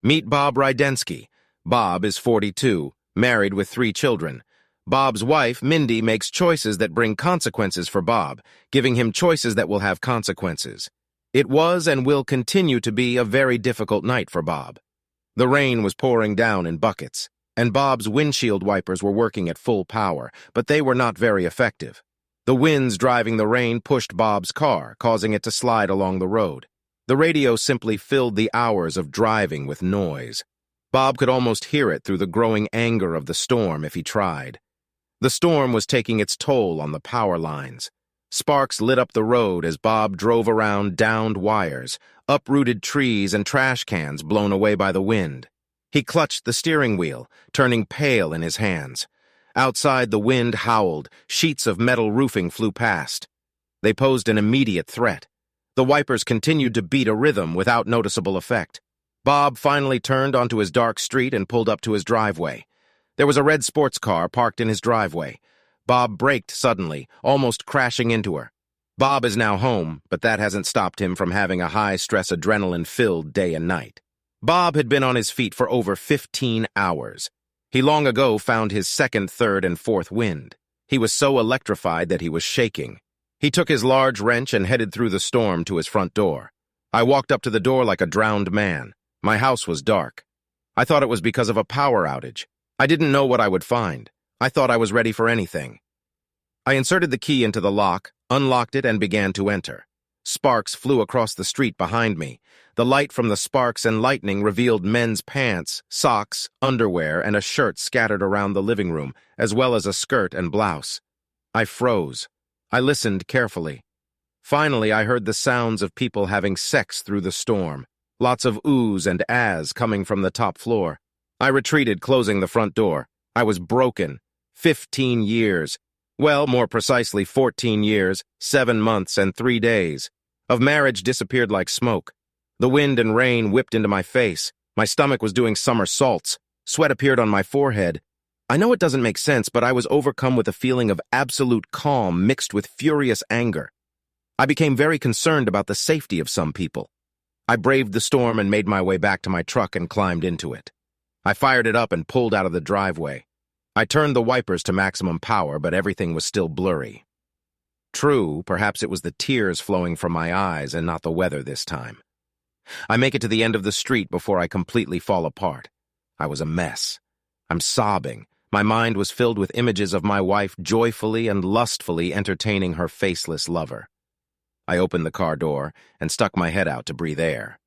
Meet Bob Rydensky. Bob is 42, married with 3 children. Bob's wife, Mindy, makes choices that bring consequences for Bob, giving him choices that will have consequences. It was and will continue to be a very difficult night for Bob. The rain was pouring down in buckets, and Bob's windshield wipers were working at full power, but they were not very effective. The winds driving the rain pushed Bob's car, causing it to slide along the road. The radio simply filled the hours of driving with noise. Bob could almost hear it through the growing anger of the storm if he tried. The storm was taking its toll on the power lines. Sparks lit up the road as Bob drove around downed wires, uprooted trees and trash cans blown away by the wind. He clutched the steering wheel, turning pale in his hands. Outside, the wind howled, sheets of metal roofing flew past. They posed an immediate threat. The wipers continued to beat a rhythm without noticeable effect. Bob finally turned onto his dark street and pulled up to his driveway. There was a red sports car parked in his driveway. Bob braked suddenly, almost crashing into her. Bob is now home, but that hasn't stopped him from having a high-stress adrenaline-filled day and night. Bob had been on his feet for over 15 hours. He long ago found his second, third, and fourth wind. He was so electrified that he was shaking. He took his large wrench and headed through the storm to his front door. I walked up to the door like a drowned man. My house was dark. I thought it was because of a power outage. I didn't know what I would find. I thought I was ready for anything. I inserted the key into the lock, unlocked it, and began to enter. Sparks flew across the street behind me. The light from the sparks and lightning revealed men's pants, socks, underwear, and a shirt scattered around the living room, as well as a skirt and blouse. I froze. I listened carefully. Finally, I heard the sounds of people having sex through the storm. Lots of oohs and ahs coming from the top floor. I retreated, closing the front door. I was broken. 15 years. Well, more precisely 14 years, 7 months, and 3 days. Of marriage disappeared like smoke. The wind and rain whipped into my face. My stomach was doing somersaults. Sweat appeared on my forehead. I know it doesn't make sense, but I was overcome with a feeling of absolute calm mixed with furious anger. I became very concerned about the safety of some people. I braved the storm and made my way back to my truck and climbed into it. I fired it up and pulled out of the driveway. I turned the wipers to maximum power, but everything was still blurry. True, perhaps it was the tears flowing from my eyes and not the weather this time. I make it to the end of the street before I completely fall apart. I was a mess. I'm sobbing. My mind was filled with images of my wife joyfully and lustfully entertaining her faceless lover. I opened the car door and stuck my head out to breathe air.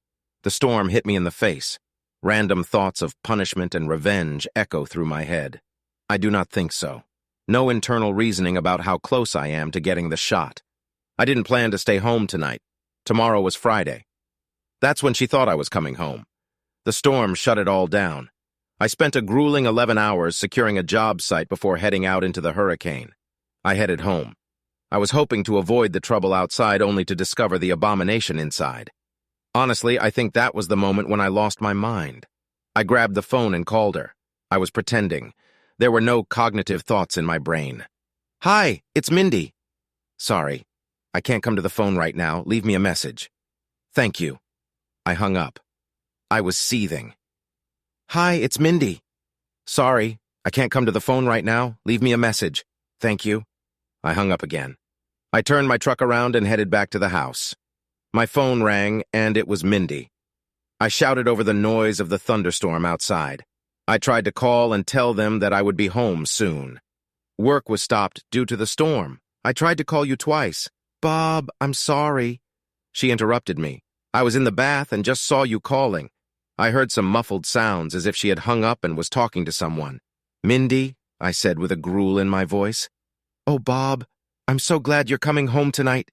The storm hit me in the face. Random thoughts of punishment and revenge echo through my head. I do not think so. No internal reasoning about how close I am to getting the shot. I didn't plan to stay home tonight. Tomorrow was Friday. That's when she thought I was coming home. The storm shut it all down. I spent a grueling 11 hours securing a job site before heading out into the hurricane. I headed home. I was hoping to avoid the trouble outside only to discover the abomination inside. Honestly, I think that was the moment when I lost my mind. I grabbed the phone and called her. I was pretending. There were no cognitive thoughts in my brain. "Hi, it's Mindy." "Sorry, I can't come to the phone right now. Leave me a message." "Thank you." I hung up. I was seething. "Hi, it's Mindy." "Sorry, I can't come to the phone right now. Leave me a message." "Thank you." I hung up again. I turned my truck around and headed back to the house. My phone rang, and it was Mindy. I shouted over the noise of the thunderstorm outside. I tried to call and tell them that I would be home soon. Work was stopped due to the storm. "I tried to call you twice." "Bob, I'm sorry." She interrupted me. "I was in the bath and just saw you calling." I heard some muffled sounds as if she had hung up and was talking to someone. "Mindy," I said with a growl in my voice. "Oh, Bob, I'm so glad you're coming home tonight.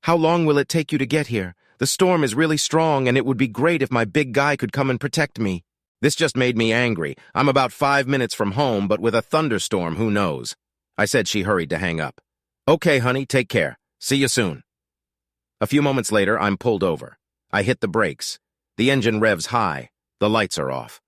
How long will it take you to get here? The storm is really strong, and it would be great if my big guy could come and protect me." This just made me angry. I'm about 5 minutes from home, but with a thunderstorm, who knows? I said. She hurried to hang up. "Okay, honey, take care. See you soon." A few moments later, I'm pulled over. I hit the brakes. The engine revs high. The lights are off.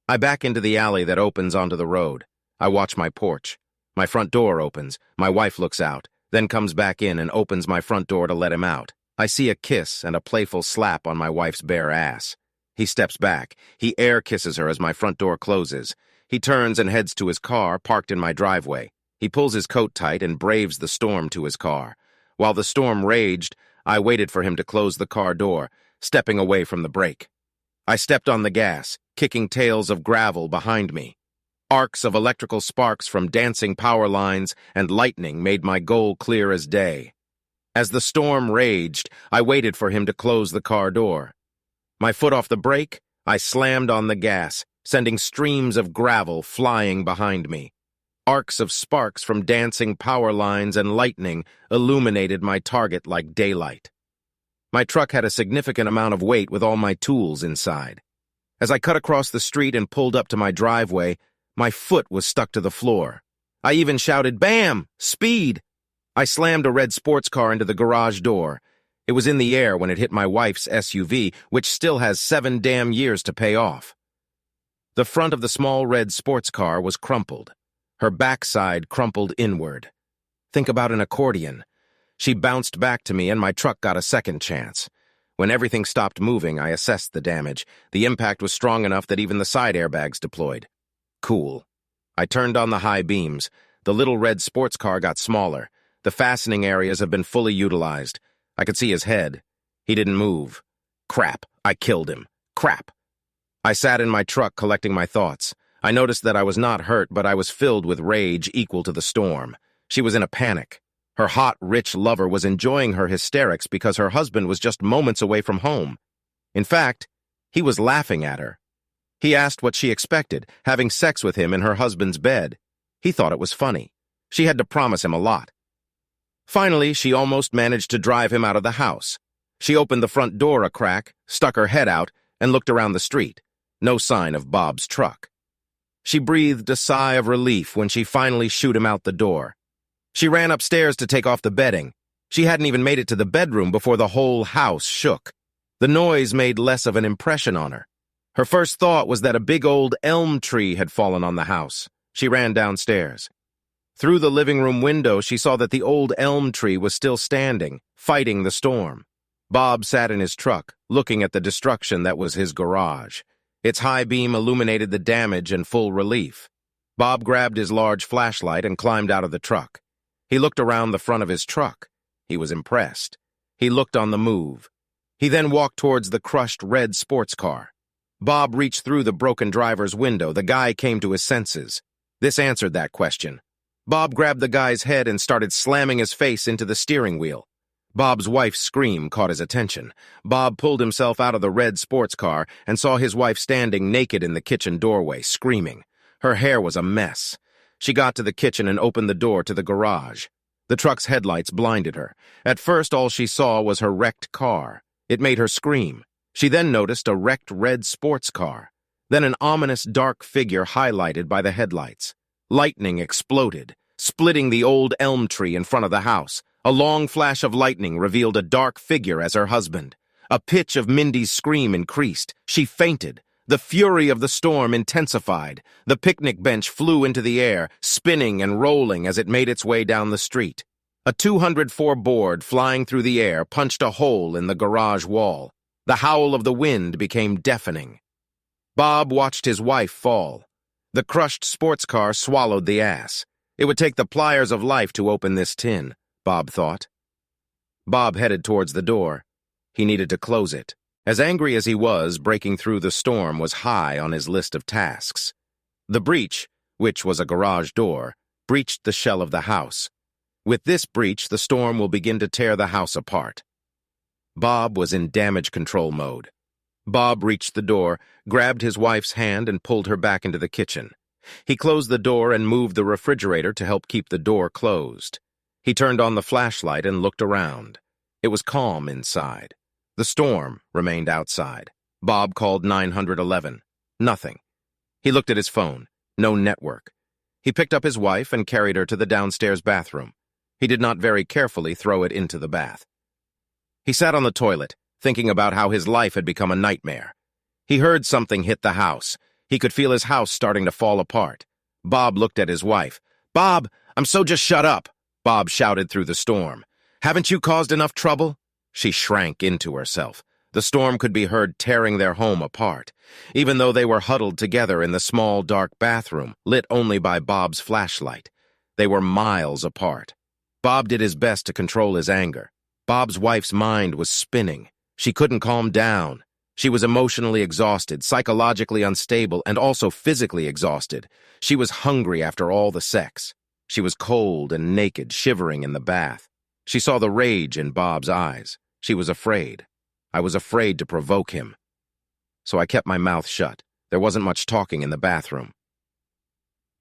I back into the alley that opens onto the road. I watch my porch. My front door opens. My wife looks out, then comes back in and opens my front door to let him out. I see a kiss and a playful slap on my wife's bare ass. He steps back. He air kisses her as my front door closes. He turns and heads to his car, parked in my driveway. He pulls his coat tight and braves the storm to his car. While the storm raged, I waited for him to close the car door, stepping away from the brake. I stepped on the gas, kicking tails of gravel behind me. Arcs of electrical sparks from dancing power lines and lightning made my goal clear as day. As the storm raged, I waited for him to close the car door. My foot off the brake, I slammed on the gas, sending streams of gravel flying behind me. Arcs of sparks from dancing power lines and lightning illuminated my target like daylight. My truck had a significant amount of weight with all my tools inside. As I cut across the street and pulled up to my driveway, my foot was stuck to the floor. I even shouted, "Bam! Speed!" I slammed a red sports car into the garage door. It was in the air when it hit my wife's SUV, which still has 7 damn years to pay off. The front of the small red sports car was crumpled. Her backside crumpled inward. Think about an accordion. She bounced back to me and my truck got a second chance. When everything stopped moving, I assessed the damage. The impact was strong enough that even the side airbags deployed. Cool. I turned on the high beams. The little red sports car got smaller. The fastening areas have been fully utilized. I could see his head. He didn't move. Crap. I killed him. Crap. I sat in my truck collecting my thoughts. I noticed that I was not hurt, but I was filled with rage equal to the storm. She was in a panic. Her hot, rich lover was enjoying her hysterics because her husband was just moments away from home. In fact, he was laughing at her. He asked what she expected, having sex with him in her husband's bed. He thought it was funny. She had to promise him a lot. Finally, she almost managed to drive him out of the house. She opened the front door a crack, stuck her head out, and looked around the street. No sign of Bob's truck. She breathed a sigh of relief when she finally shooed him out the door. She ran upstairs to take off the bedding. She hadn't even made it to the bedroom before the whole house shook. The noise made less of an impression on her. Her first thought was that a big old elm tree had fallen on the house. She ran downstairs. Through the living room window, she saw that the old elm tree was still standing, fighting the storm. Bob sat in his truck, looking at the destruction that was his garage. Its high beam illuminated the damage in full relief. Bob grabbed his large flashlight and climbed out of the truck. He looked around the front of his truck. He was impressed. He looked on the move. He then walked towards the crushed red sports car. Bob reached through the broken driver's window. The guy came to his senses. This answered that question. Bob grabbed the guy's head and started slamming his face into the steering wheel. Bob's wife's scream caught his attention. Bob pulled himself out of the red sports car and saw his wife standing naked in the kitchen doorway, screaming. Her hair was a mess. She got to the kitchen and opened the door to the garage. The truck's headlights blinded her. At first, all she saw was her wrecked car. It made her scream. She then noticed a wrecked red sports car. Then an ominous dark figure highlighted by the headlights. Lightning exploded, splitting the old elm tree in front of the house. A long flash of lightning revealed a dark figure as her husband. A pitch of Mindy's scream increased. She fainted. The fury of the storm intensified. The picnic bench flew into the air, spinning and rolling as it made its way down the street. A 204 board flying through the air punched a hole in the garage wall. The howl of the wind became deafening. Bob watched his wife fall. The crushed sports car swallowed the ass. It would take the pliers of life to open this tin, Bob thought. Bob headed towards the door. He needed to close it. As angry as he was, breaking through the storm was high on his list of tasks. The breach, which was a garage door, breached the shell of the house. With this breach, the storm will begin to tear the house apart. Bob was in damage control mode. Bob reached the door, grabbed his wife's hand, and pulled her back into the kitchen. He closed the door and moved the refrigerator to help keep the door closed. He turned on the flashlight and looked around. It was calm inside. The storm remained outside. Bob called 911. Nothing. He looked at his phone. No network. He picked up his wife and carried her to the downstairs bathroom. He did not very carefully throw it into the bath. He sat on the toilet, thinking about how his life had become a nightmare. He heard something hit the house. He could feel his house starting to fall apart. Bob looked at his wife. "Bob, I'm so just shut up," Bob shouted through the storm. "Haven't you caused enough trouble?" She shrank into herself. The storm could be heard tearing their home apart, even though they were huddled together in the small, dark bathroom, lit only by Bob's flashlight. They were miles apart. Bob did his best to control his anger. Bob's wife's mind was spinning. She couldn't calm down. She was emotionally exhausted, psychologically unstable, and also physically exhausted. She was hungry after all the sex. She was cold and naked, shivering in the bath. She saw the rage in Bob's eyes. She was afraid. I was afraid to provoke him. So I kept my mouth shut. There wasn't much talking in the bathroom.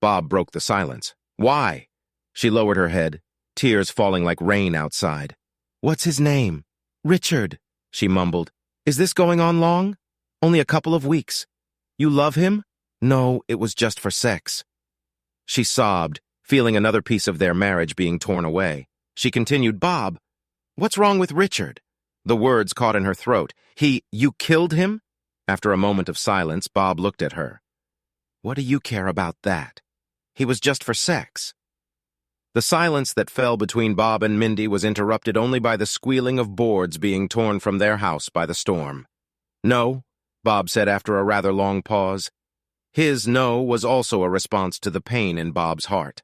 Bob broke the silence. Why? She lowered her head, tears falling like rain outside. What's his name? Richard, she mumbled. Is this going on long? Only a couple of weeks. You love him? No, it was just for sex. She sobbed, feeling another piece of their marriage being torn away. She continued, Bob, what's wrong with Richard? The words caught in her throat. You killed him? After a moment of silence, Bob looked at her. What do you care about that? He was just for sex. The silence that fell between Bob and Mindy was interrupted only by the squealing of boards being torn from their house by the storm. No, Bob said after a rather long pause. His no was also a response to the pain in Bob's heart.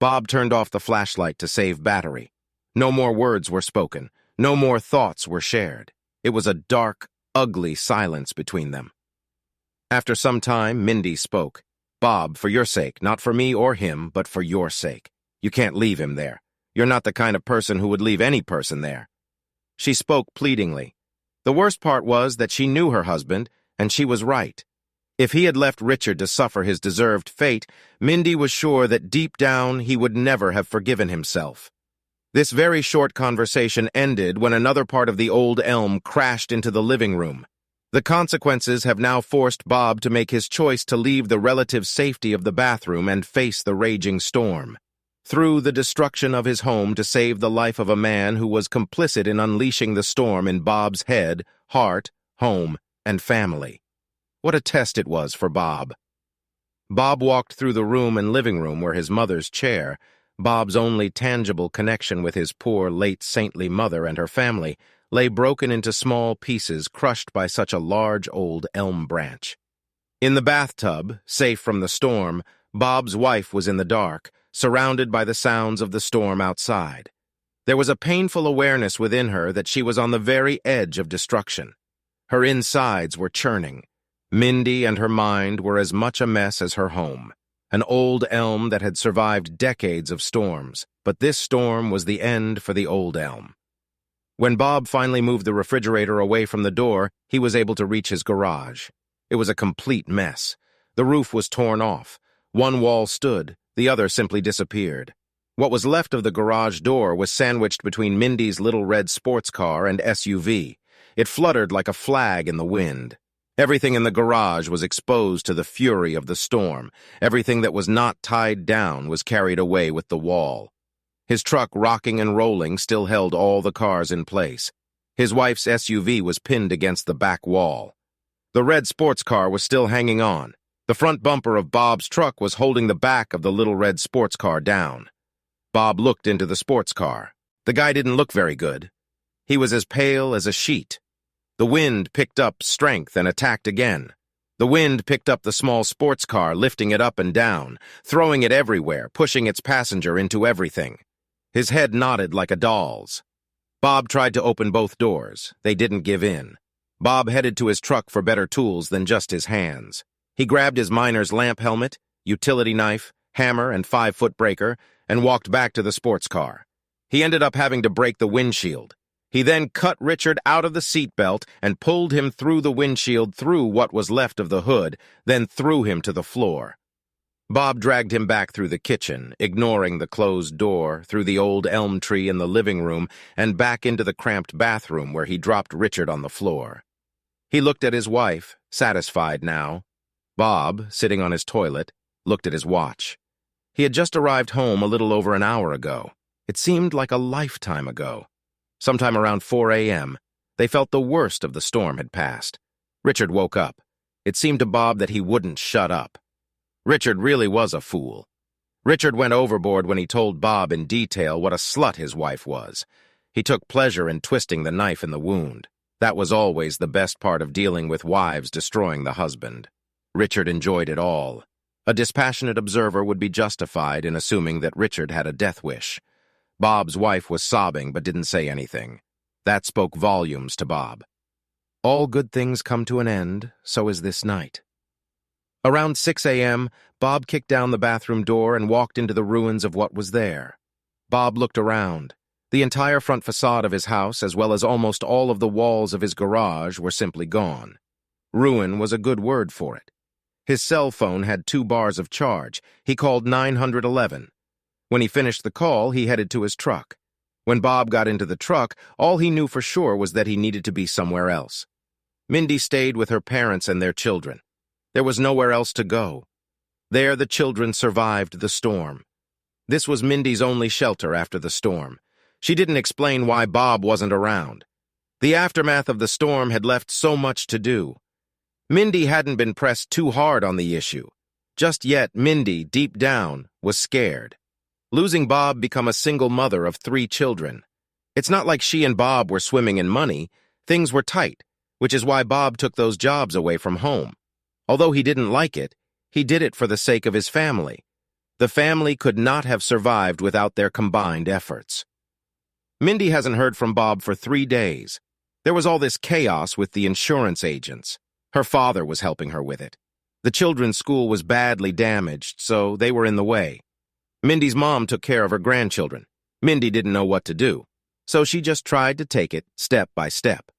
Bob turned off the flashlight to save battery. No more words were spoken. No more thoughts were shared. It was a dark, ugly silence between them. After some time, Mindy spoke. Bob, for your sake, not for me or him, but for your sake. You can't leave him there. You're not the kind of person who would leave any person there. She spoke pleadingly. The worst part was that she knew her husband, and she was right. If he had left Richard to suffer his deserved fate, Mindy was sure that deep down he would never have forgiven himself. This very short conversation ended when another part of the old elm crashed into the living room. The consequences have now forced Bob to make his choice to leave the relative safety of the bathroom and face the raging storm. Through the destruction of his home to save the life of a man who was complicit in unleashing the storm in Bob's head, heart, home, and family. What a test it was for Bob. Bob walked through the room and living room where his mother's chair, Bob's only tangible connection with his poor, late saintly mother and her family, lay broken into small pieces crushed by such a large old elm branch. In the bathtub, safe from the storm, Bob's wife was in the dark, surrounded by the sounds of the storm outside. There was a painful awareness within her that she was on the very edge of destruction. Her insides were churning. Mindy and her mind were as much a mess as her home. An old elm that had survived decades of storms, but this storm was the end for the old elm. When Bob finally moved the refrigerator away from the door, he was able to reach his garage. It was a complete mess. The roof was torn off. One wall stood, the other simply disappeared. What was left of the garage door was sandwiched between Mindy's little red sports car and SUV. It fluttered like a flag in the wind. Everything in the garage was exposed to the fury of the storm. Everything that was not tied down was carried away with the wall. His truck, rocking and rolling, still held all the cars in place. His wife's SUV was pinned against the back wall. The red sports car was still hanging on. The front bumper of Bob's truck was holding the back of the little red sports car down. Bob looked into the sports car. The guy didn't look very good. He was as pale as a sheet. The wind picked up strength and attacked again. The wind picked up the small sports car, lifting it up and down, throwing it everywhere, pushing its passenger into everything. His head nodded like a doll's. Bob tried to open both doors. They didn't give in. Bob headed to his truck for better tools than just his hands. He grabbed his miner's lamp helmet, utility knife, hammer, and 5-foot breaker, and walked back to the sports car. He ended up having to break the windshield. He then cut Richard out of the seatbelt and pulled him through the windshield, through what was left of the hood, then threw him to the floor. Bob dragged him back through the kitchen, ignoring the closed door, through the old elm tree in the living room, and back into the cramped bathroom where he dropped Richard on the floor. He looked at his wife, satisfied now. Bob, sitting on his toilet, looked at his watch. He had just arrived home a little over an hour ago. It seemed like a lifetime ago. Sometime around 4 a.m., they felt the worst of the storm had passed. Richard woke up. It seemed to Bob that he wouldn't shut up. Richard really was a fool. Richard went overboard when he told Bob in detail what a slut his wife was. He took pleasure in twisting the knife in the wound. That was always the best part of dealing with wives destroying the husband. Richard enjoyed it all. A dispassionate observer would be justified in assuming that Richard had a death wish. Bob's wife was sobbing but didn't say anything. That spoke volumes to Bob. All good things come to an end, so is this night. Around 6 a.m., Bob kicked down the bathroom door and walked into the ruins of what was there. Bob looked around. The entire front facade of his house, as well as almost all of the walls of his garage, were simply gone. Ruin was a good word for it. His cell phone had 2 bars of charge. He called 911. When he finished the call, he headed to his truck. When Bob got into the truck, all he knew for sure was that he needed to be somewhere else. Mindy stayed with her parents and their children. There was nowhere else to go. There the children survived the storm. This was Mindy's only shelter after the storm. She didn't explain why Bob wasn't around. The aftermath of the storm had left so much to do. Mindy hadn't been pressed too hard on the issue. Just yet, Mindy, deep down, was scared. Losing Bob became a single mother of 3 children. It's not like she and Bob were swimming in money. Things were tight, which is why Bob took those jobs away from home. Although he didn't like it, he did it for the sake of his family. The family could not have survived without their combined efforts. Mindy hasn't heard from Bob for 3 days. There was all this chaos with the insurance agents. Her father was helping her with it. The children's school was badly damaged, so they were in the way. Mindy's mom took care of her grandchildren. Mindy didn't know what to do, so she just tried to take it step by step.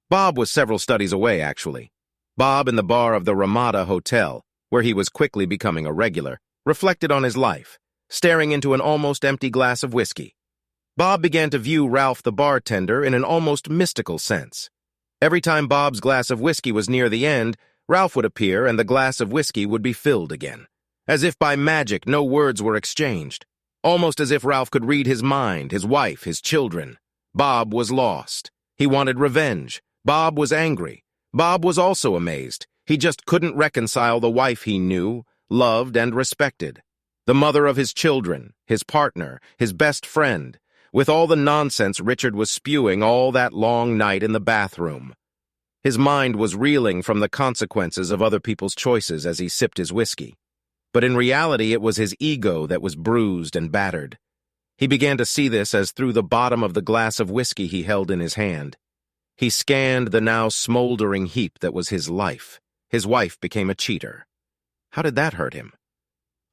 Bob was several studies away, actually. Bob in the bar of the Ramada Hotel, where he was quickly becoming a regular, reflected on his life, staring into an almost empty glass of whiskey. Bob began to view Ralph the bartender in an almost mystical sense. Every time Bob's glass of whiskey was near the end, Ralph would appear and the glass of whiskey would be filled again. As if by magic, no words were exchanged. Almost as if Ralph could read his mind, his wife, his children. Bob was lost. He wanted revenge. Bob was angry. Bob was also amazed. He just couldn't reconcile the wife he knew, loved, and respected. The mother of his children, his partner, his best friend, with all the nonsense Richard was spewing all that long night in the bathroom. His mind was reeling from the consequences of other people's choices as he sipped his whiskey. But in reality, it was his ego that was bruised and battered. He began to see this as through the bottom of the glass of whiskey he held in his hand. He scanned the now smoldering heap that was his life. His wife became a cheater. How did that hurt him?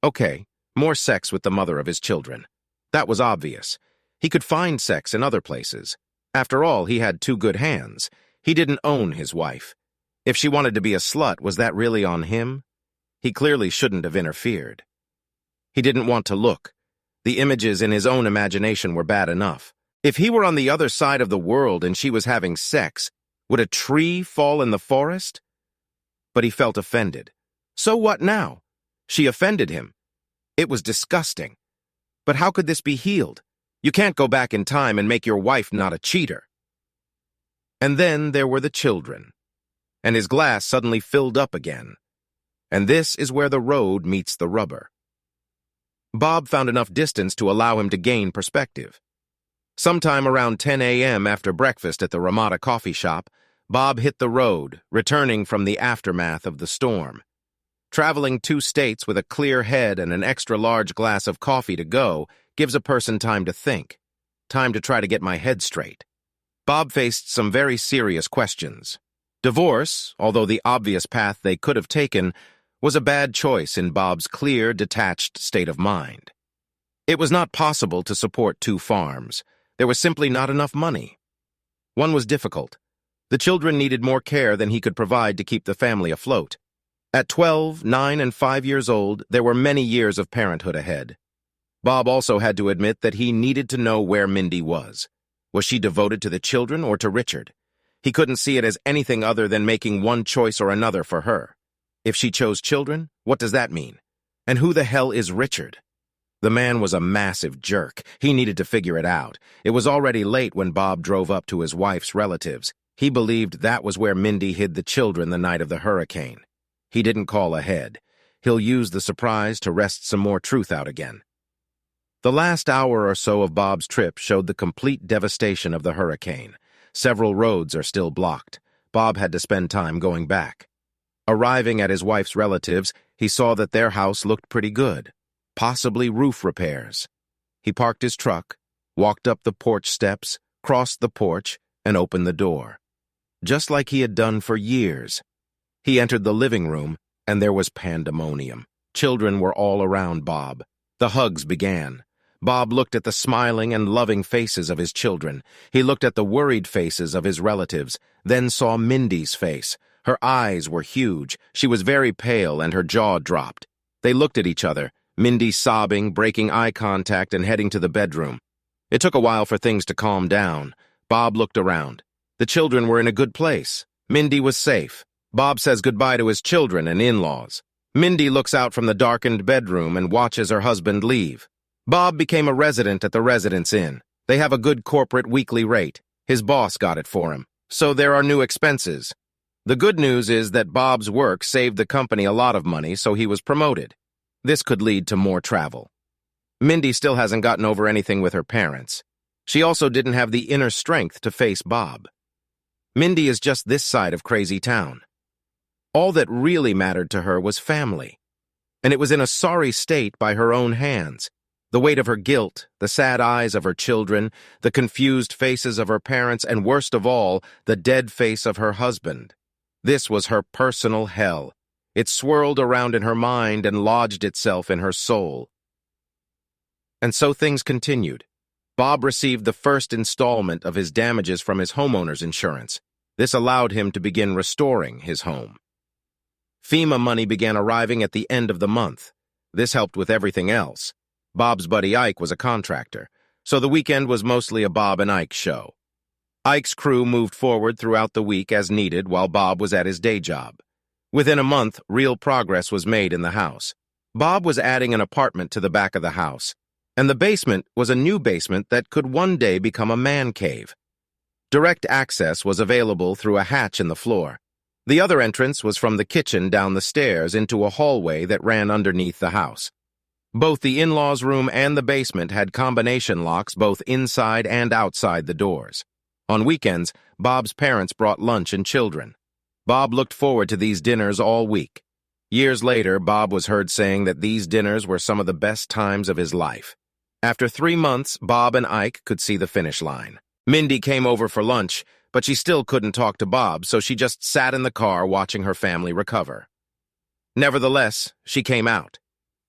Okay, more sex with the mother of his children. That was obvious. He could find sex in other places. After all, he had 2 good hands. He didn't own his wife. If she wanted to be a slut, was that really on him? He clearly shouldn't have interfered. He didn't want to look. The images in his own imagination were bad enough. If he were on the other side of the world and she was having sex, would a tree fall in the forest? But he felt offended. So what now? She offended him. It was disgusting. But how could this be healed? You can't go back in time and make your wife not a cheater. And then there were the children. And his glass suddenly filled up again. And this is where the road meets the rubber. Bob found enough distance to allow him to gain perspective. Sometime around 10 a.m. after breakfast at the Ramada coffee shop, Bob hit the road, returning from the aftermath of the storm. Traveling 2 states with a clear head and an extra large glass of coffee to go gives a person time to think. Time to try to get my head straight. Bob faced some very serious questions. Divorce, although the obvious path they could have taken, was a bad choice in Bob's clear, detached state of mind. It was not possible to support 2 farms. There was simply not enough money. One was difficult. The children needed more care than he could provide to keep the family afloat. At 12, 9, and 5 years old, there were many years of parenthood ahead. Bob also had to admit that he needed to know where Mindy was. Was she devoted to the children or to Richard? He couldn't see it as anything other than making one choice or another for her. If she chose children, what does that mean? And who the hell is Richard? The man was a massive jerk. He needed to figure it out. It was already late when Bob drove up to his wife's relatives. He believed that was where Mindy hid the children the night of the hurricane. He didn't call ahead. He'll use the surprise to wrest some more truth out again. The last hour or so of Bob's trip showed the complete devastation of the hurricane. Several roads are still blocked. Bob had to spend time going back. Arriving at his wife's relatives, he saw that their house looked pretty good, possibly roof repairs. He parked his truck, walked up the porch steps, crossed the porch, and opened the door. Just like he had done for years. He entered the living room, and there was pandemonium. Children were all around Bob. The hugs began. Bob looked at the smiling and loving faces of his children. He looked at the worried faces of his relatives, then saw Mindy's face. Her eyes were huge. She was very pale, and her jaw dropped. They looked at each other, Mindy sobbing, breaking eye contact, and heading to the bedroom. It took a while for things to calm down. Bob looked around. The children were in a good place. Mindy was safe. Bob says goodbye to his children and in-laws. Mindy looks out from the darkened bedroom and watches her husband leave. Bob became a resident at the Residence Inn. They have a good corporate weekly rate. His boss got it for him. So there are new expenses. The good news is that Bob's work saved the company a lot of money, so he was promoted. This could lead to more travel. Mindy still hasn't gotten over anything with her parents. She also didn't have the inner strength to face Bob. Mindy is just this side of crazy town. All that really mattered to her was family. And it was in a sorry state by her own hands. The weight of her guilt, the sad eyes of her children, the confused faces of her parents, and worst of all, the dead face of her husband. This was her personal hell. It swirled around in her mind and lodged itself in her soul. And so things continued. Bob received the first installment of his damages from his homeowner's insurance. This allowed him to begin restoring his home. FEMA money began arriving at the end of the month. This helped with everything else. Bob's buddy Ike was a contractor, so the weekend was mostly a Bob and Ike show. Ike's crew moved forward throughout the week as needed while Bob was at his day job. Within a month, real progress was made in the house. Bob was adding an apartment to the back of the house, and the basement was a new basement that could one day become a man cave. Direct access was available through a hatch in the floor. The other entrance was from the kitchen down the stairs into a hallway that ran underneath the house. Both the in-laws' room and the basement had combination locks both inside and outside the doors. On weekends, Bob's parents brought lunch and children. Bob looked forward to these dinners all week. Years later, Bob was heard saying that these dinners were some of the best times of his life. After 3 months, Bob and Ike could see the finish line. Mindy came over for lunch, but she still couldn't talk to Bob, so she just sat in the car watching her family recover. Nevertheless, she came out.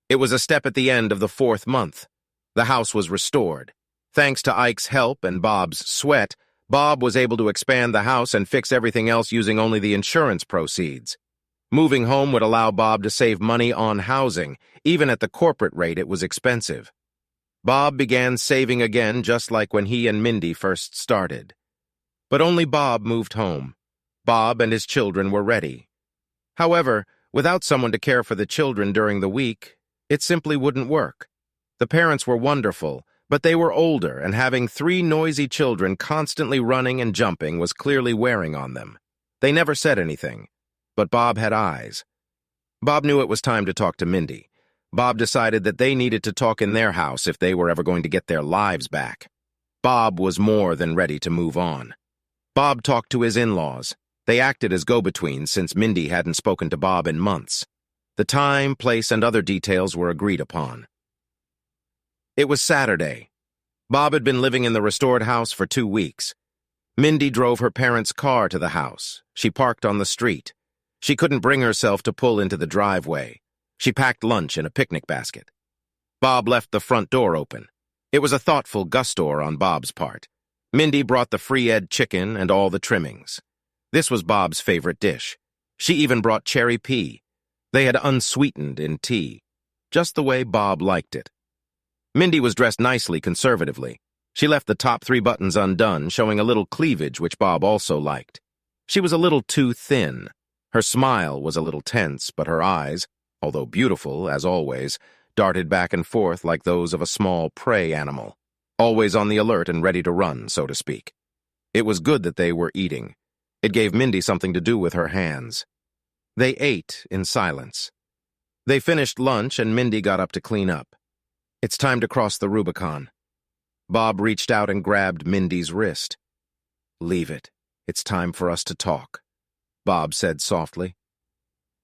It was a step at the end of the 4th month. The house was restored. Thanks to Ike's help and Bob's sweat, Bob was able to expand the house and fix everything else using only the insurance proceeds. Moving home would allow Bob to save money on housing. Even at the corporate rate, it was expensive. Bob began saving again just like when he and Mindy first started. But only Bob moved home. Bob and his children were ready. However, without someone to care for the children during the week, it simply wouldn't work. The parents were wonderful, but they were older, and having 3 noisy children constantly running and jumping was clearly wearing on them. They never said anything, but Bob had eyes. Bob knew it was time to talk to Mindy. Bob decided that they needed to talk in their house if they were ever going to get their lives back. Bob was more than ready to move on. Bob talked to his in-laws. They acted as go-betweens since Mindy hadn't spoken to Bob in months. The time, place, and other details were agreed upon. It was Saturday. Bob had been living in the restored house for 2 weeks. Mindy drove her parents' car to the house. She parked on the street. She couldn't bring herself to pull into the driveway. She packed lunch in a picnic basket. Bob left the front door open. It was a thoughtful gustour on Bob's part. Mindy brought the free-ed chicken and all the trimmings. This was Bob's favorite dish. She even brought cherry pea. They had unsweetened in tea, just the way Bob liked it. Mindy was dressed nicely conservatively. She left the top 3 buttons undone, showing a little cleavage which Bob also liked. She was a little too thin. Her smile was a little tense, but her eyes, although beautiful, as always, darted back and forth like those of a small prey animal, always on the alert and ready to run, so to speak. It was good that they were eating. It gave Mindy something to do with her hands. They ate in silence. They finished lunch and Mindy got up to clean up. It's time to cross the Rubicon. Bob reached out and grabbed Mindy's wrist. Leave it. It's time for us to talk, Bob said softly.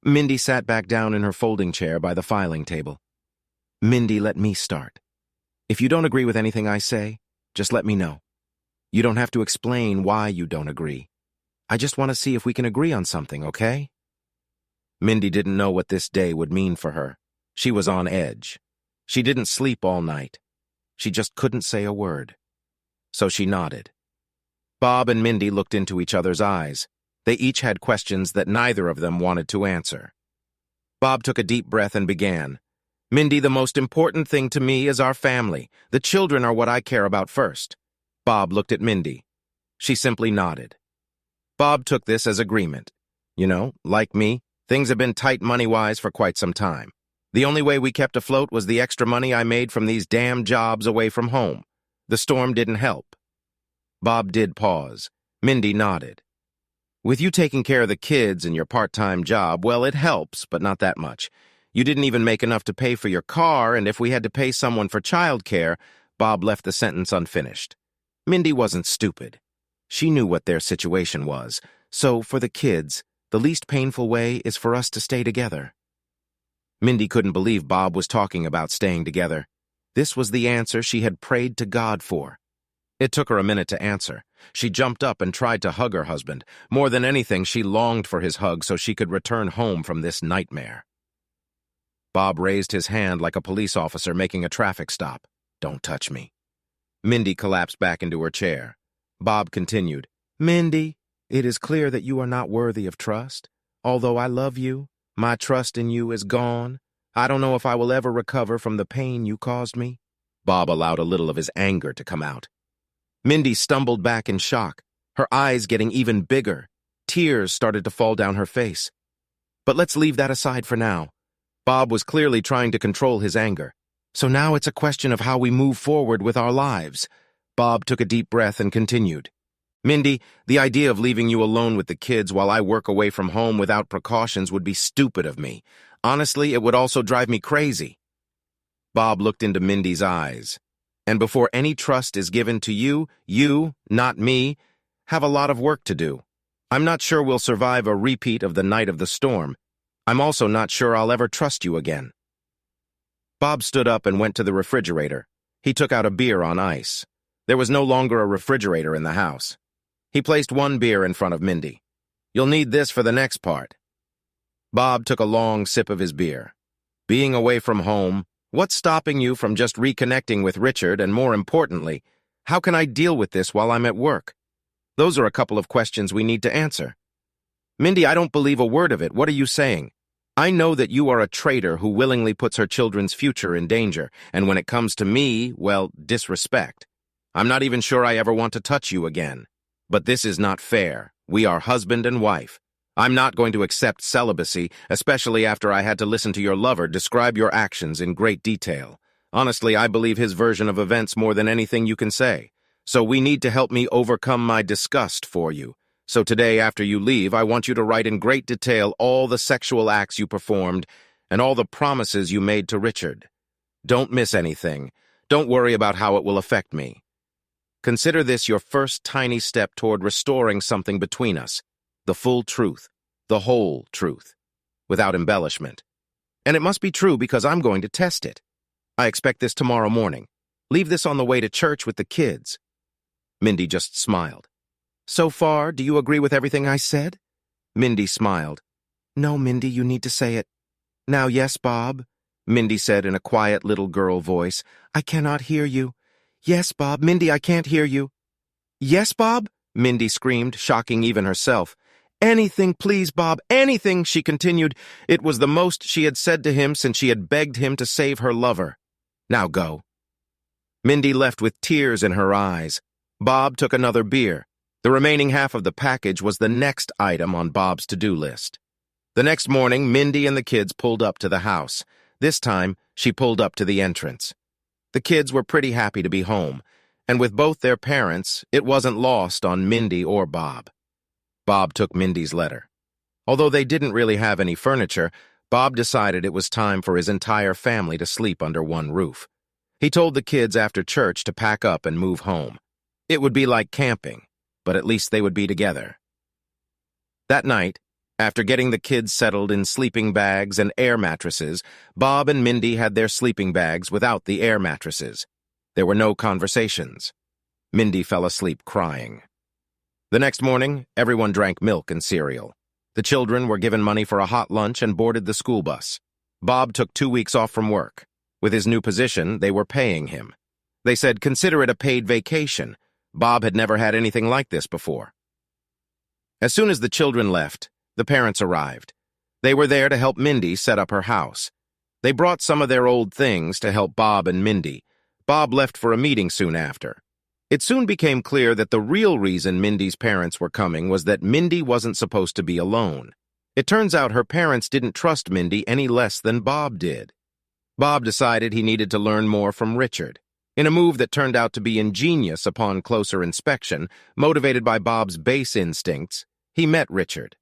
Mindy sat back down in her folding chair by the filing table. Mindy, let me start. If you don't agree with anything I say, just let me know. You don't have to explain why you don't agree. I just want to see if we can agree on something, okay? Mindy didn't know what this day would mean for her. She was on edge. She didn't sleep all night. She just couldn't say a word. So she nodded. Bob and Mindy looked into each other's eyes. They each had questions that neither of them wanted to answer. Bob took a deep breath and began. Mindy, the most important thing to me is our family. The children are what I care about first. Bob looked at Mindy. She simply nodded. Bob took this as agreement. You know, like me, things have been tight money-wise for quite some time. The only way we kept afloat was the extra money I made from these damn jobs away from home. The storm didn't help. Bob did pause. Mindy nodded. With you taking care of the kids and your part-time job, well, it helps, but not that much. You didn't even make enough to pay for your car, and if we had to pay someone for childcare, Bob left the sentence unfinished. Mindy wasn't stupid. She knew what their situation was. So, for the kids, the least painful way is for us to stay together. Mindy couldn't believe Bob was talking about staying together. This was the answer she had prayed to God for. It took her a minute to answer. She jumped up and tried to hug her husband. More than anything, she longed for his hug so she could return home from this nightmare. Bob raised his hand like a police officer making a traffic stop. Don't touch me. Mindy collapsed back into her chair. Bob continued, Mindy, it is clear that you are not worthy of trust. Although I love you, my trust in you is gone. I don't know if I will ever recover from the pain you caused me. Bob allowed a little of his anger to come out. Mindy stumbled back in shock, her eyes getting even bigger. Tears started to fall down her face. But let's leave that aside for now. Bob was clearly trying to control his anger. So now it's a question of how we move forward with our lives. Bob took a deep breath and continued. Mindy, the idea of leaving you alone with the kids while I work away from home without precautions would be stupid of me. Honestly, it would also drive me crazy. Bob looked into Mindy's eyes. And before any trust is given to you, not me, have a lot of work to do. I'm not sure we'll survive a repeat of the night of the storm. I'm also not sure I'll ever trust you again. Bob stood up and went to the refrigerator. He took out a beer on ice. There was no longer a refrigerator in the house. He placed one beer in front of Mindy. You'll need this for the next part. Bob took a long sip of his beer. Being away from home, what's stopping you from just reconnecting with Richard, and more importantly, how can I deal with this while I'm at work? Those are a couple of questions we need to answer. Mindy, I don't believe a word of it. What are you saying? I know that you are a traitor who willingly puts her children's future in danger, and when it comes to me, well, disrespect. I'm not even sure I ever want to touch you again. But this is not fair. We are husband and wife. I'm not going to accept celibacy, especially after I had to listen to your lover describe your actions in great detail. Honestly, I believe his version of events more than anything you can say. So we need to help me overcome my disgust for you. So today, after you leave, I want you to write in great detail all the sexual acts you performed and all the promises you made to Richard. Don't miss anything. Don't worry about how it will affect me. Consider this your first tiny step toward restoring something between us. The full truth, the whole truth, without embellishment. And it must be true because I'm going to test it. I expect this tomorrow morning. Leave this on the way to church with the kids. Mindy just smiled. So far, do you agree with everything I said? Mindy smiled. No, Mindy, you need to say it. Now, yes, Bob, Mindy said in a quiet little girl voice. I cannot hear you. Yes, Bob. Mindy, I can't hear you. Yes, Bob? Mindy screamed, shocking even herself. Anything, please, Bob, anything, she continued. It was the most she had said to him since she had begged him to save her lover. Now go. Mindy left with tears in her eyes. Bob took another beer. The remaining half of the package was the next item on Bob's to-do list. The next morning, Mindy and the kids pulled up to the house. This time, she pulled up to the entrance. The kids were pretty happy to be home, and with both their parents, it wasn't lost on Mindy or Bob. Bob took Mindy's letter. Although they didn't really have any furniture, Bob decided it was time for his entire family to sleep under one roof. He told the kids after church to pack up and move home. It would be like camping. but at least they would be together. That night, after getting the kids settled in sleeping bags and air mattresses, Bob and Mindy had their sleeping bags without the air mattresses. There were no conversations. Mindy fell asleep crying. The next morning, everyone drank milk and cereal. The children were given money for a hot lunch and boarded the school bus. Bob took 2 weeks off from work. With his new position, they were paying him. They said, "Consider it a paid vacation." Bob had never had anything like this before. As soon as the children left, the parents arrived. They were there to help Mindy set up her house. They brought some of their old things to help Bob and Mindy. Bob left for a meeting soon after. It soon became clear that the real reason Mindy's parents were coming was that Mindy wasn't supposed to be alone. It turns out her parents didn't trust Mindy any less than Bob did. Bob decided he needed to learn more from Richard. In a move that turned out to be ingenious upon closer inspection, motivated by Bob's base instincts, he met Richard.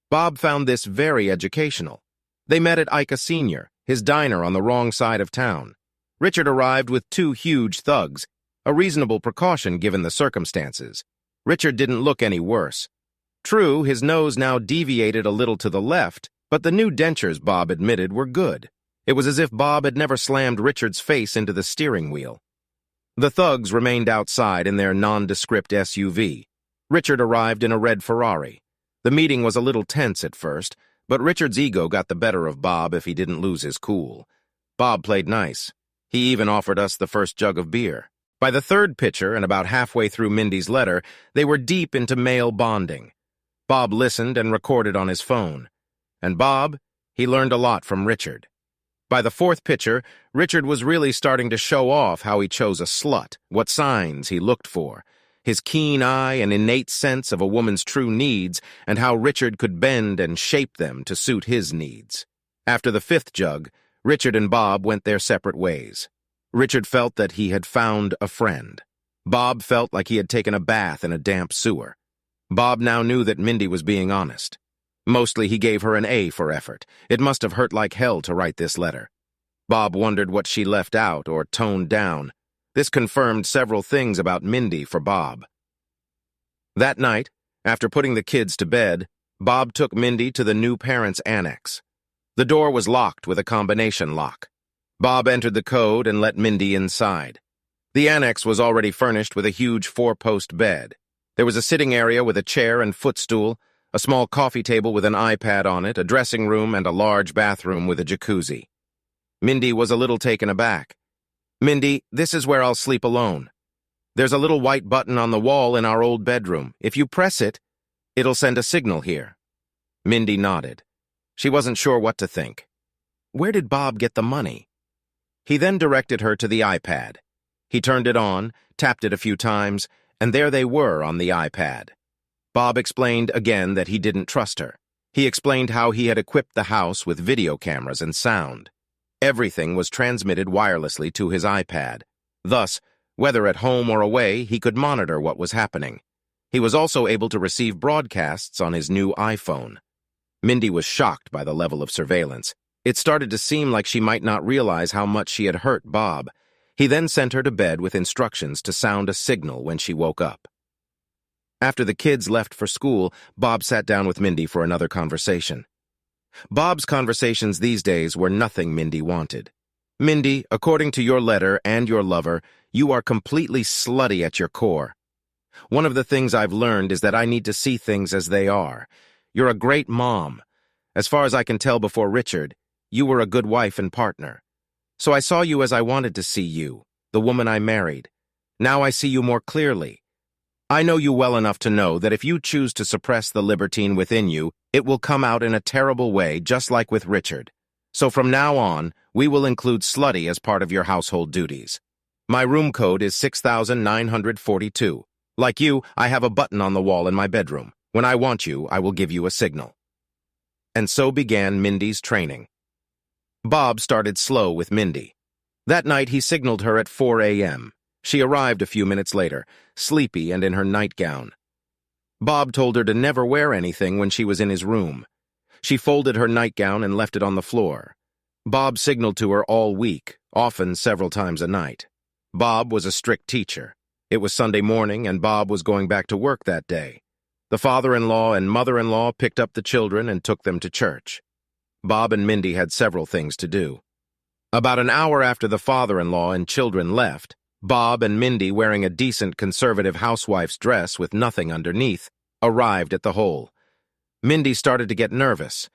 Bob found this very educational. They met at Ica Sr., his diner on the wrong side of town. Richard arrived with 2 huge thugs, a reasonable precaution given the circumstances. Richard didn't look any worse. True, his nose now deviated a little to the left, but the new dentures, Bob admitted, were good. It was as if Bob had never slammed Richard's face into the steering wheel. The thugs remained outside in their nondescript SUV. Richard arrived in a red Ferrari. The meeting was a little tense at first, but Richard's ego got the better of Bob if he didn't lose his cool. Bob played nice. He even offered us the first jug of beer. By the 3rd pitcher and about halfway through Mindy's letter, they were deep into male bonding. Bob listened and recorded on his phone. And Bob, he learned a lot from Richard. By the 4th pitcher, Richard was really starting to show off how he chose a slut, what signs he looked for, his keen eye and innate sense of a woman's true needs, and how Richard could bend and shape them to suit his needs. After the 5th jug, Richard and Bob went their separate ways. Richard felt that he had found a friend. Bob felt like he had taken a bath in a damp sewer. Bob now knew that Mindy was being honest. Mostly he gave her an A for effort. It must have hurt like hell to write this letter. Bob wondered what she left out or toned down. This confirmed several things about Mindy for Bob. That night, after putting the kids to bed, Bob took Mindy to the new parents' annex. The door was locked with a combination lock. Bob entered the code and let Mindy inside. The annex was already furnished with a huge 4-post bed. There was a sitting area with a chair and footstool, a small coffee table with an iPad on it, a dressing room, and a large bathroom with a jacuzzi. Mindy was a little taken aback. "Mindy, this is where I'll sleep alone. There's a little white button on the wall in our old bedroom. If you press it, it'll send a signal here." Mindy nodded. She wasn't sure what to think. Where did Bob get the money? He then directed her to the iPad. He turned it on, tapped it a few times, and there they were on the iPad. Bob explained again that he didn't trust her. He explained how he had equipped the house with video cameras and sound. Everything was transmitted wirelessly to his iPad. Thus, whether at home or away, he could monitor what was happening. He was also able to receive broadcasts on his new iPhone. Mindy was shocked by the level of surveillance. It started to seem like she might not realize how much she had hurt Bob. He then sent her to bed with instructions to sound a signal when she woke up. After the kids left for school, Bob sat down with Mindy for another conversation. Bob's conversations these days were nothing Mindy wanted. "Mindy, according to your letter and your lover, you are completely slutty at your core. One of the things I've learned is that I need to see things as they are. You're a great mom. As far as I can tell before Richard, you were a good wife and partner. So I saw you as I wanted to see you, the woman I married. Now I see you more clearly. I know you well enough to know that if you choose to suppress the libertine within you, it will come out in a terrible way, just like with Richard. So from now on, we will include slutty as part of your household duties. My room code is 6942. Like you, I have a button on the wall in my bedroom. When I want you, I will give you a signal." And so began Mindy's training. Bob started slow with Mindy. That night, he signaled her at 4 a.m. She arrived a few minutes later, sleepy and in her nightgown. Bob told her to never wear anything when she was in his room. She folded her nightgown and left it on the floor. Bob signaled to her all week, often several times a night. Bob was a strict teacher. It was Sunday morning, and Bob was going back to work that day. The father-in-law and mother-in-law picked up the children and took them to church. Bob and Mindy had several things to do. About an hour after the father-in-law and children left, Bob and Mindy, wearing a decent conservative housewife's dress with nothing underneath, arrived at the hole. Mindy started to get nervous.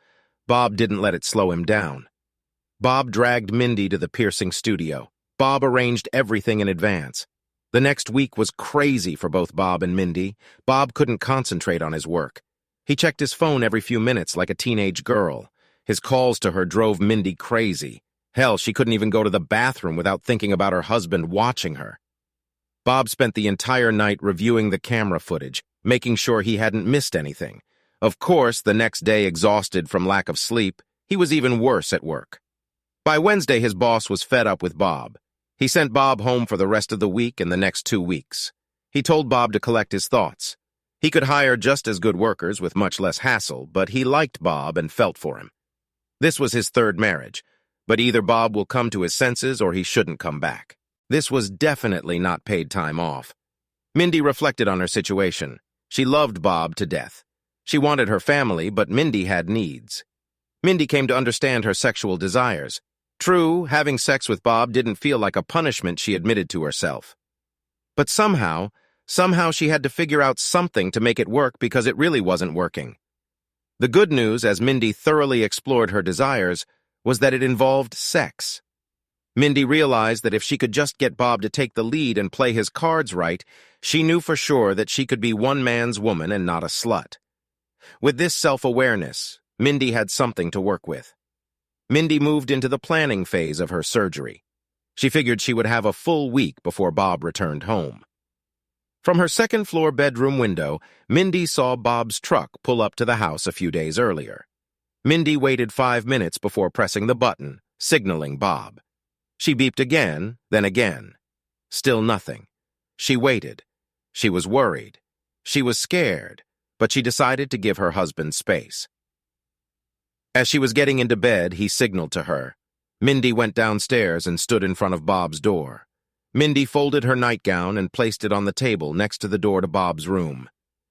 Bob didn't let it slow him down. Bob dragged Mindy to the piercing studio. Bob arranged everything in advance. The next week was crazy for both Bob and Mindy. Bob couldn't concentrate on his work. He checked his phone every few minutes like a teenage girl. His calls to her drove Mindy crazy. Hell, she couldn't even go to the bathroom without thinking about her husband watching her. Bob spent the entire night reviewing the camera footage, making sure he hadn't missed anything. Of course, the next day, exhausted from lack of sleep, he was even worse at work. By Wednesday, his boss was fed up with Bob. He sent Bob home for the rest of the week and the next 2 weeks. He told Bob to collect his thoughts. He could hire just as good workers with much less hassle, but he liked Bob and felt for him. This was his third marriage, but either Bob will come to his senses or he shouldn't come back. This was definitely not paid time off. Mindy reflected on her situation. She loved Bob to death. She wanted her family, but Mindy had needs. Mindy came to understand her sexual desires. True, having sex with Bob didn't feel like a punishment, she admitted to herself. But somehow she had to figure out something to make it work because it really wasn't working. The good news, as Mindy thoroughly explored her desires, was that it involved sex. Mindy realized that if she could just get Bob to take the lead and play his cards right, she knew for sure that she could be one man's woman and not a slut. With this self-awareness, Mindy had something to work with. Mindy moved into the planning phase of her surgery. She figured she would have a full week before Bob returned home. From her second-floor bedroom window, Mindy saw Bob's truck pull up to the house a few days earlier. Mindy waited 5 minutes before pressing the button, signaling Bob. She beeped again, then again. Still nothing. She waited. She was worried. She was scared, but she decided to give her husband space. As she was getting into bed, he signaled to her. Mindy went downstairs and stood in front of Bob's door. Mindy folded her nightgown and placed it on the table next to the door to Bob's room.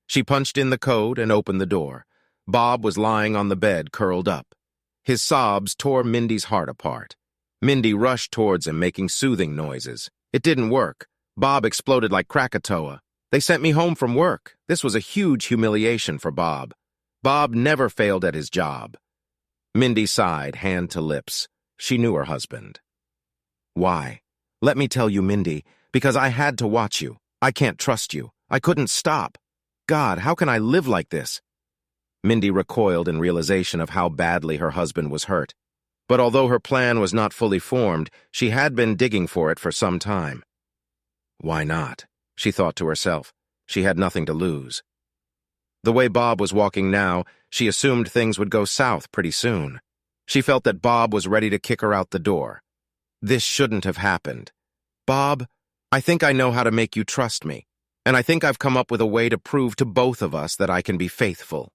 She punched in the code and opened the door. Bob was lying on the bed, curled up. His sobs tore Mindy's heart apart. Mindy rushed towards him, making soothing noises. It didn't work. Bob exploded like Krakatoa. They sent me home from work. This was a huge humiliation for Bob. Bob never failed at his job. Mindy sighed, hand to lips. She knew her husband. Why? Let me tell you, Mindy, because I had to watch you. I can't trust you. I couldn't stop. God, how can I live like this? Mindy recoiled in realization of how badly her husband was hurt. But although her plan was not fully formed, she had been digging for it for some time. Why not? She thought to herself. She had nothing to lose. The way Bob was walking now, she assumed things would go south pretty soon. She felt that Bob was ready to kick her out the door. This shouldn't have happened. Bob, I think I know how to make you trust me, and I think I've come up with a way to prove to both of us that I can be faithful.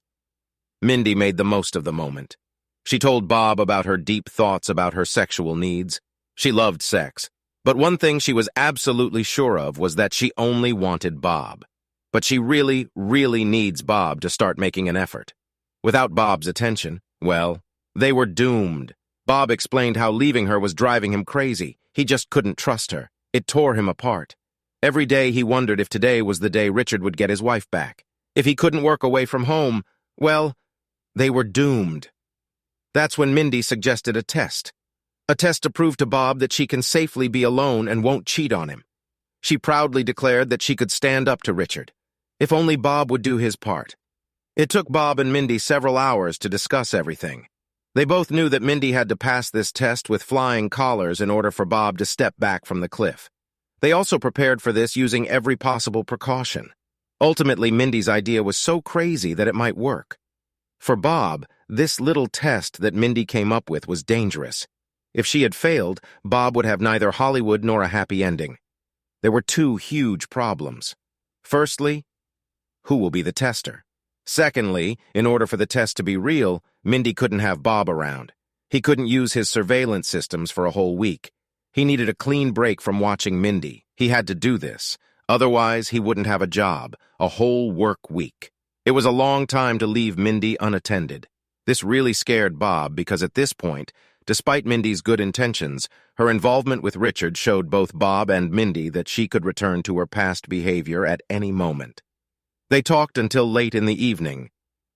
Mindy made the most of the moment. She told Bob about her deep thoughts about her sexual needs. She loved sex, but one thing she was absolutely sure of was that she only wanted Bob. But she really, really needs Bob to start making an effort. Without Bob's attention, well, they were doomed. Bob explained how leaving her was driving him crazy. He just couldn't trust her. It tore him apart. Every day he wondered if today was the day Richard would get his wife back. If he couldn't work away from home, well, they were doomed. That's when Mindy suggested a test. A test to prove to Bob that she can safely be alone and won't cheat on him. She proudly declared that she could stand up to Richard, if only Bob would do his part. It took Bob and Mindy several hours to discuss everything. They both knew that Mindy had to pass this test with flying colors in order for Bob to step back from the cliff. They also prepared for this using every possible precaution. Ultimately, Mindy's idea was so crazy that it might work. For Bob, this little test that Mindy came up with was dangerous. If she had failed, Bob would have neither Hollywood nor a happy ending. There were two huge problems. Firstly, who will be the tester? Secondly, in order for the test to be real, Mindy couldn't have Bob around. He couldn't use his surveillance systems for a whole week. He needed a clean break from watching Mindy. He had to do this. Otherwise, he wouldn't have a job, a whole work week. It was a long time to leave Mindy unattended. This really scared Bob because at this point, despite Mindy's good intentions, her involvement with Richard showed both Bob and Mindy that she could return to her past behavior at any moment. They talked until late in the evening.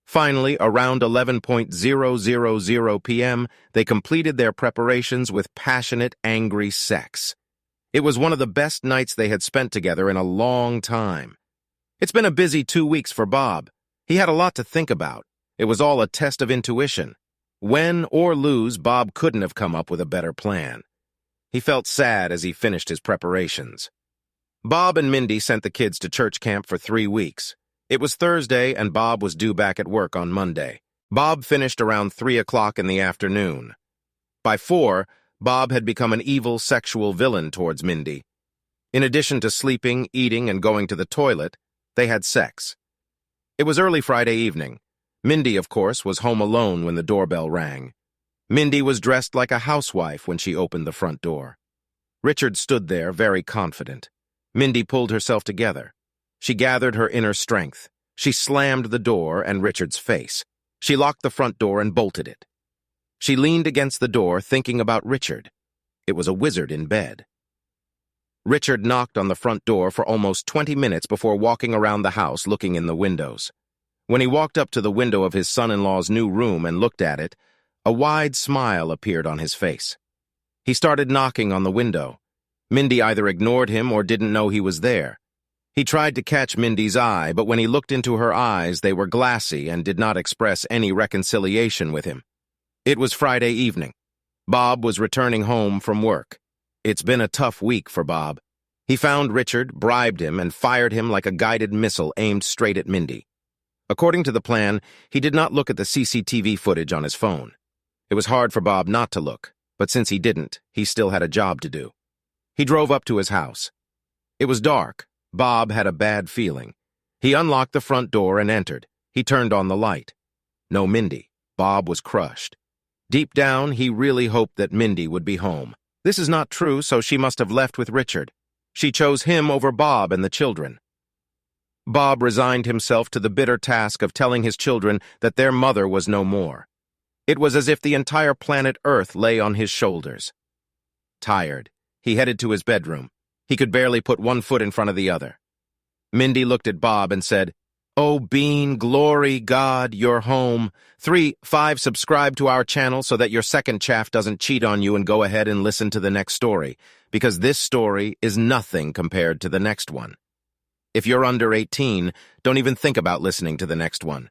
Finally, around 11:000 p.m., they completed their preparations with passionate, angry sex. It was one of the best nights they had spent together in a long time. It's been a busy 2 weeks for Bob. He had a lot to think about. It was all a test of intuition. Win or lose, Bob couldn't have come up with a better plan. He felt sad as he finished his preparations. Bob and Mindy sent the kids to church camp for 3 weeks. It was Thursday, and Bob was due back at work on Monday. Bob finished around 3 o'clock in the afternoon. By 4, Bob had become an evil sexual villain towards Mindy. In addition to sleeping, eating, and going to the toilet, they had sex. It was early Friday evening. Mindy, of course, was home alone when the doorbell rang. Mindy was dressed like a housewife when she opened the front door. Richard stood there, very confident. Mindy pulled herself together. She gathered her inner strength. She slammed the door and Richard's face. She locked the front door and bolted it. She leaned against the door, thinking about Richard. It was a wizard in bed. Richard knocked on the front door for almost 20 minutes before walking around the house looking in the windows. When he walked up to the window of his son-in-law's new room and looked at it, a wide smile appeared on his face. He started knocking on the window. Mindy either ignored him or didn't know he was there. He tried to catch Mindy's eye, but when he looked into her eyes, they were glassy and did not express any reconciliation with him. It was Friday evening. Bob was returning home from work. It's been a tough week for Bob. He found Richard, bribed him, and fired him like a guided missile aimed straight at Mindy. According to the plan, he did not look at the CCTV footage on his phone. It was hard for Bob not to look, but since he didn't, he still had a job to do. He drove up to his house. It was dark. Bob had a bad feeling. He unlocked the front door and entered. He turned on the light. No Mindy. Bob was crushed. Deep down, he really hoped that Mindy would be home. This is not true, so she must have left with Richard. She chose him over Bob and the children. Bob resigned himself to the bitter task of telling his children that their mother was no more. It was as if the entire planet Earth lay on his shoulders. Tired, he headed to his bedroom. He could barely put one foot in front of the other. Mindy looked at Bob and said, "Oh, Bean, glory, God, you're home. 3, 5, subscribe to our channel so that your second chaff doesn't cheat on you, and go ahead and listen to the next story, because this story is nothing compared to the next one. If you're under 18, don't even think about listening to the next one.